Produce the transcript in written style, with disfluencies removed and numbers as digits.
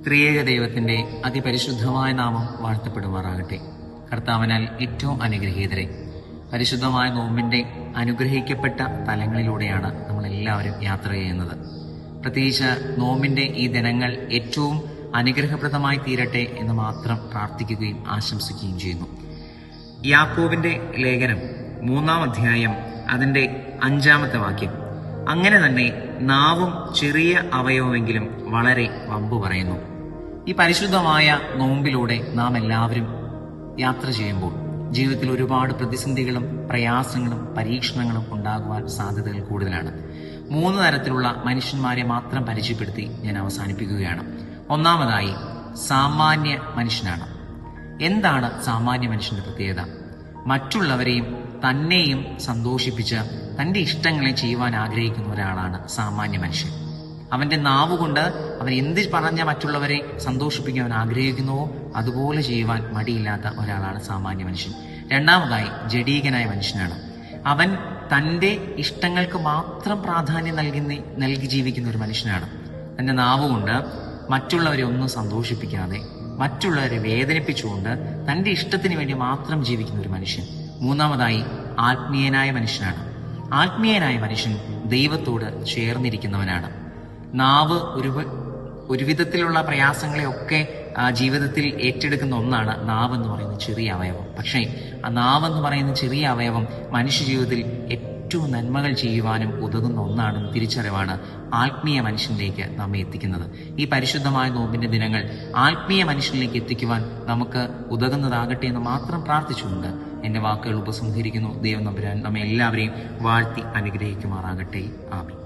ത്രിയേക ദൈവത്തിന്റെ അതിപരിശുദ്ധമായ നാമം വാഴ്ത്തപ്പെടുമാറാകട്ടെ. കർത്താവിനാൽ ഏറ്റവും അനുഗ്രഹീതരെ, പരിശുദ്ധമായ നോമ്പിന്റെ അനുഗ്രഹിക്കപ്പെട്ട തലങ്ങളിലൂടെയാണ് നമ്മളെല്ലാവരും യാത്ര ചെയ്യുന്നത്. പ്രത്യേകിച്ച് നോമ്പിന്റെ ഈ ദിനങ്ങൾ ഏറ്റവും അനുഗ്രഹപ്രദമായി തീരട്ടെ എന്ന് മാത്രം പ്രാർത്ഥിക്കുകയും ആശംസിക്കുകയും ചെയ്യുന്നു. യാക്കോബിന്റെ ലേഖനം 3-ാം അധ്യായം അതിന്റെ 5-ാമത്തെ വാക്യം, അങ്ങനെ തന്നെ നാവും ചെറിയ അവയവമെങ്കിലും വളരെ വമ്പു പറയുന്നു. ഈ പരിശുദ്ധമായ നോമ്പിലൂടെ നാം എല്ലാവരും യാത്ര ചെയ്യുമ്പോൾ ജീവിതത്തിൽ ഒരുപാട് പ്രതിസന്ധികളും പ്രയാസങ്ങളും പരീക്ഷണങ്ങളും ഉണ്ടാകുവാൻ സാധ്യതകൾ കൂടുതലാണ്. 3 തരത്തിലുള്ള മനുഷ്യന്മാരെ മാത്രം പരിചയപ്പെടുത്തി ഞാൻ അവസാനിപ്പിക്കുകയാണ്. ഒന്നാമതായി സാമാന്യ മനുഷ്യനാണ്. എന്താണ് സാമാന്യ മനുഷ്യന്റെ പ്രത്യേകത? മറ്റുള്ളവരെയും തന്നെയും സന്തോഷിപ്പിച്ച് തന്റെ ഇഷ്ടങ്ങളെ ചെയ്യുവാൻ ആഗ്രഹിക്കുന്ന ഒരാളാണ് സാമാന്യ മനുഷ്യൻ. അവന്റെ നാവുകൊണ്ട് അവൻ എന്ത് പറഞ്ഞ മറ്റുള്ളവരെ സന്തോഷിപ്പിക്കാൻ ആഗ്രഹിക്കുന്നുവോ അതുപോലെ ചെയ്യുവാൻ മടിയില്ലാത്ത ഒരാളാണ് സാമാന്യ മനുഷ്യൻ. രണ്ടാമതായി ജഡീകനായ മനുഷ്യനാണ്. അവൻ തന്റെ ഇഷ്ടങ്ങൾക്ക് മാത്രം പ്രാധാന്യം നൽകി ജീവിക്കുന്ന ഒരു മനുഷ്യനാണ്. തന്റെ നാവുകൊണ്ട് മറ്റുള്ളവരെ ഒന്നും സന്തോഷിപ്പിക്കാതെ മറ്റുള്ളവരെ വേദനിപ്പിച്ചുകൊണ്ട് തന്റെ ഇഷ്ടത്തിന് വേണ്ടി മാത്രം ജീവിക്കുന്ന ഒരു മനുഷ്യൻ. മൂന്നാമതായി ആത്മീയനായ മനുഷ്യനാണ്. ആത്മീയനായ മനുഷ്യൻ ദൈവത്തോട് ചേർന്നിരിക്കുന്നവനാണ്. നാവ് ഒരു വിധത്തിലുള്ള പ്രയാസങ്ങളെയൊക്കെ ജീവിതത്തിൽ ഏറ്റെടുക്കുന്ന ഒന്നാണ് നാവ് എന്ന് പറയുന്ന ചെറിയ അവയവം. പക്ഷേ ആ നാവെന്ന് പറയുന്ന ചെറിയ അവയവം മനുഷ്യ ജീവിതത്തിൽ ഏറ്റവും നന്മകൾ ചെയ്യുവാനും ഉതകുന്ന ഒന്നാണെന്ന് തിരിച്ചറിവാണ് ആത്മീയ മനുഷ്യനിലേക്ക് നമ്മെ എത്തിക്കുന്നത്. ഈ പരിശുദ്ധമായ നോമ്പിന്റെ ദിനങ്ങൾ ആത്മീയ മനുഷ്യനിലേക്ക് എത്തിക്കുവാൻ നമുക്ക് ഉതകുന്നതാകട്ടെ എന്ന് മാത്രം പ്രാർത്ഥിച്ചുകൊണ്ട് എന്റെ വാക്കുകൾ ഉപസംഹരിക്കുന്നു. ദൈവം നമ്പുരാൻ നമ്മെ എല്ലാവരെയും വാഴ്ത്തി അനുഗ്രഹിക്കുമാറാകട്ടെ. ആമേൻ.